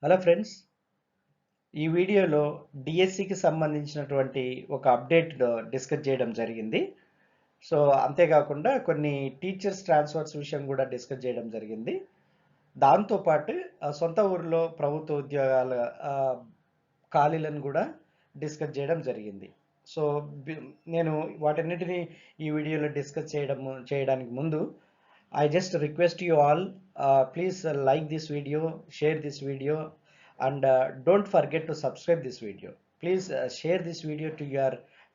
Hello friends, ఈ వీడియోలో డిఎస్సికి సంబంధించినటువంటి ఒక అప్డేట్ డిస్కస్ చేయడం జరిగింది. సో అంతేకాకుండా కొన్ని టీచర్స్ ట్రాన్స్ఫర్స్ విషయం కూడా డిస్కస్ చేయడం జరిగింది. దాంతోపాటు సొంత ఊరిలో ప్రభుత్వ ఉద్యోగాల ఆ, ఖాళీలను కూడా డిస్కస్ చేయడం జరిగింది. సో నేను వాటన్నిటిని ఈ వీడియోలో డిస్కస్ చేయడానికి ముందు I just request you all, please like this video, share this video, and don't forget to subscribe this video. Please share this video to your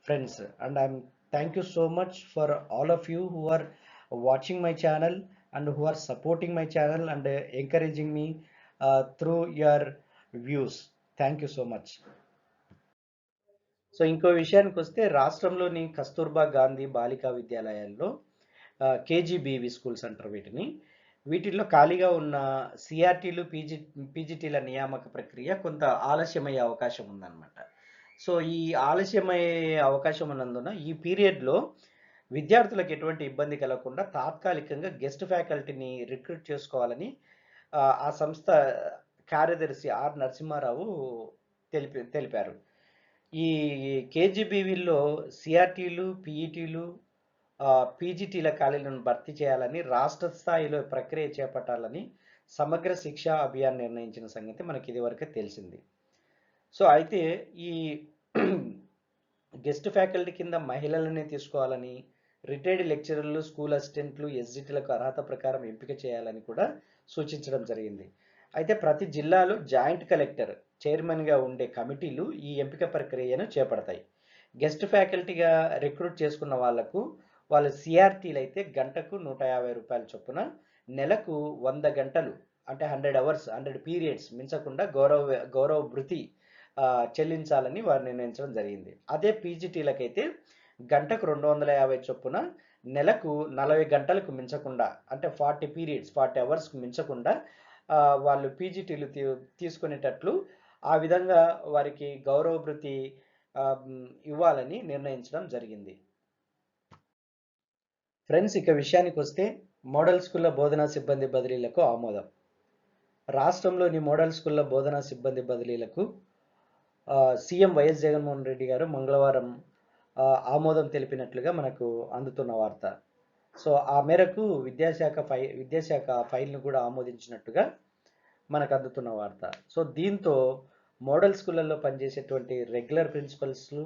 friends. And thank you so much for all of you who are watching my channel and who are supporting my channel and encouraging me through your views. Thank you so much. So ఇంకో విషయానికి వస్తే రాష్ట్రంలోని కస్తూర్బా గాంధీ బాలికా విద్యాలయాల్లో KGBV schools అంటారు వీటిల్లో ఖాళీగా ఉన్న సిఆర్టీలు పీజీటీల నియామక ప్రక్రియ కొంత ఆలస్యమయ్యే అవకాశం ఉందన్నమాట. సో ఈ ఆలస్యమయ్యే అవకాశం ఉన్నందున ఈ పీరియడ్లో విద్యార్థులకు ఎటువంటి ఇబ్బంది కలగకుండా తాత్కాలికంగా గెస్ట్ ఫ్యాకల్టీని రిక్రూట్ చేసుకోవాలని ఆ సంస్థ కార్యదర్శి ఆర్ నరసింహారావు తెలిపారు. ఈ కేజీబీవీల్లో సిఆర్టీలు పీఈటీలు పీజీటీల ఖాళీలను భర్తీ చేయాలని రాష్ట్ర స్థాయిలో ప్రక్రియ చేపట్టాలని సమగ్ర శిక్షా అభియాన్ నిర్ణయించిన సంగతి మనకి ఇదివరకే తెలిసింది. సో అయితే ఈ గెస్ట్ ఫ్యాకల్టీ కింద మహిళలనే తీసుకోవాలని, రిటైర్డ్ లెక్చరర్లు, స్కూల్ అసిస్టెంట్లు, ఎస్జిటీలకు అర్హత ప్రకారం ఎంపిక చేయాలని కూడా సూచించడం జరిగింది. అయితే ప్రతి జిల్లాలో జాయింట్ కలెక్టర్ చైర్మన్గా ఉండే కమిటీలు ఈ ఎంపిక ప్రక్రియను చేపడతాయి. గెస్ట్ ఫ్యాకల్టీగా రిక్రూట్ చేసుకున్న వాళ్ళ సిఆర్టీలు అయితే గంటకు 150 రూపాయల చొప్పున, నెలకు 100 గంటలు అంటే 100 అవర్స్ 100 పీరియడ్స్ మించకుండా గౌరవ భృతి చెల్లించాలని వారు నిర్ణయించడం జరిగింది. అదే పీజీటీలకైతే గంటకు 250 చొప్పున, నెలకు 40 గంటలకు మించకుండా అంటే 40 పీరియడ్స్ 40 అవర్స్కు మించకుండా వాళ్ళు పీజీటీలు తీసుకునేటట్లు ఆ విధంగా వారికి గౌరవ భృతి ఇవ్వాలని నిర్ణయించడం జరిగింది. ఫ్రెండ్స్, ఇక విషయానికి వస్తే మోడల్ స్కూళ్ళ బోధనా సిబ్బంది బదిలీలకు ఆమోదం. రాష్ట్రంలోని మోడల్ స్కూళ్ళ బోధనా సిబ్బంది బదిలీలకు సీఎం వైఎస్ జగన్మోహన్ రెడ్డి గారు మంగళవారం ఆమోదం తెలిపినట్లుగా మనకు అందుతున్న వార్త. సో ఆ మేరకు విద్యాశాఖ ఫైల్ను కూడా ఆమోదించినట్టుగా మనకు అందుతున్న వార్త. సో దీంతో మోడల్ స్కూళ్ళల్లో పనిచేసేటువంటి రెగ్యులర్ ప్రిన్సిపల్స్లు,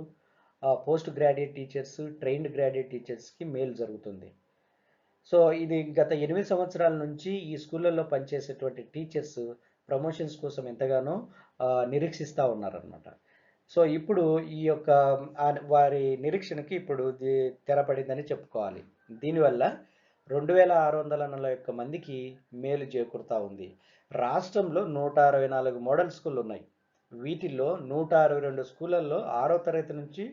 post graduate teachers, trained graduate టీచర్స్కి మేలు జరుగుతుంది. సో ఇది గత 8 సంవత్సరాల నుంచి ఈ స్కూళ్ళల్లో పనిచేసేటువంటి టీచర్స్ ప్రమోషన్స్ కోసం ఎంతగానో నిరీక్షిస్తూ ఉన్నారనమాట. సో ఇప్పుడు ఈ యొక్క వారి నిరీక్షణకి ఇప్పుడు తెరపడిందని చెప్పుకోవాలి. దీనివల్ల 2641 మందికి మేలు చేకూరుతూ ఉంది. రాష్ట్రంలో 164 మోడల్ స్కూళ్ళు ఉన్నాయి. వీటిల్లో 162 స్కూళ్ళల్లో 6వ తరగతి నుంచి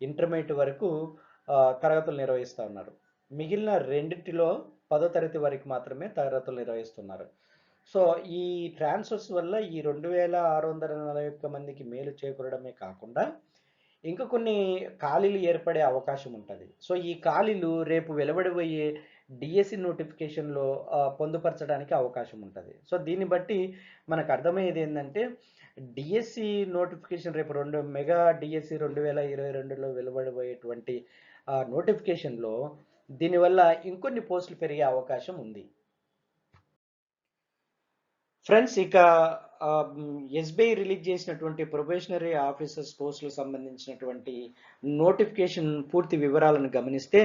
ఇంటర్మీడియట్ వరకు తరగతులు నిర్వహిస్తూ ఉన్నారు. మిగిలిన రెండింటిలో 10వ తరగతి వరకు మాత్రమే తరగతులు నిర్వహిస్తున్నారు. సో ఈ ట్రాన్స్ఫర్స్ వల్ల ఈ 2641 మందికి మేలు చేకూరడమే కాకుండా ఇంకా కొన్ని ఖాళీలు ఏర్పడే అవకాశం ఉంటుంది. సో ఈ ఖాళీలు రేపు వెలువడబోయే డిఎస్సి నోటిఫికేషన్లో పొందుపరచడానికి అవకాశం ఉంటుంది. సో దీన్ని బట్టి మనకు అర్థమయ్యేది ఏంటంటే డిఎస్సి నోటిఫికేషన్ రేపు మెగా డిఎస్సి 2022లో వెలువడబోయేటువంటి నోటిఫికేషన్లో దీనివల్ల ఇంకొన్ని పోస్టులు పెరిగే అవకాశం ఉంది. ఫ్రెండ్స్, ఇక ఎస్బీఐ రిలీజ్ చేసినటువంటి ప్రొబేషనరీ ఆఫీసర్స్ పోస్టులకు సంబంధించినటువంటి నోటిఫికేషన్ పూర్తి వివరాలను గమనిస్తే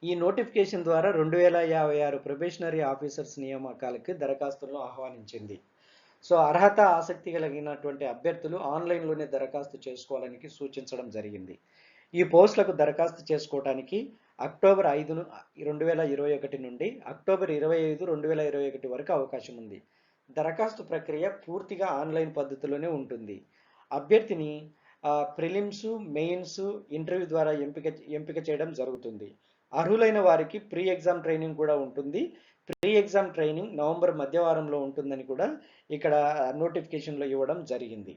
ఈ నోటిఫికేషన్ ద్వారా 2056 ప్రొబేషనరీ ఆఫీసర్స్ నియామకాలకు దరఖాస్తులను ఆహ్వానించింది. సో అర్హత ఆసక్తి కలిగినటువంటి అభ్యర్థులు ఆన్లైన్లోనే దరఖాస్తు చేసుకోవాలని సూచించడం జరిగింది. ఈ పోస్టులకు దరఖాస్తు చేసుకోవడానికి అక్టోబర్ 5, 2021 నుండి అక్టోబర్ 25, 2021 వరకు అవకాశం ఉంది. దరఖాస్తు ప్రక్రియ పూర్తిగా ఆన్లైన్ పద్ధతిలోనే ఉంటుంది. అభ్యర్థిని ప్రిలిమ్స్, మెయిన్స్, ఇంటర్వ్యూ ద్వారా ఎంపిక చేయడం జరుగుతుంది. అర్హులైన వారికి ప్రీ ఎగ్జామ్ ట్రైనింగ్ కూడా ఉంటుంది. ప్రీ ఎగ్జామ్ ట్రైనింగ్ నవంబర్ మధ్యవారంలో ఉంటుందని కూడా ఇక్కడ నోటిఫికేషన్లో ఇవ్వడం జరిగింది.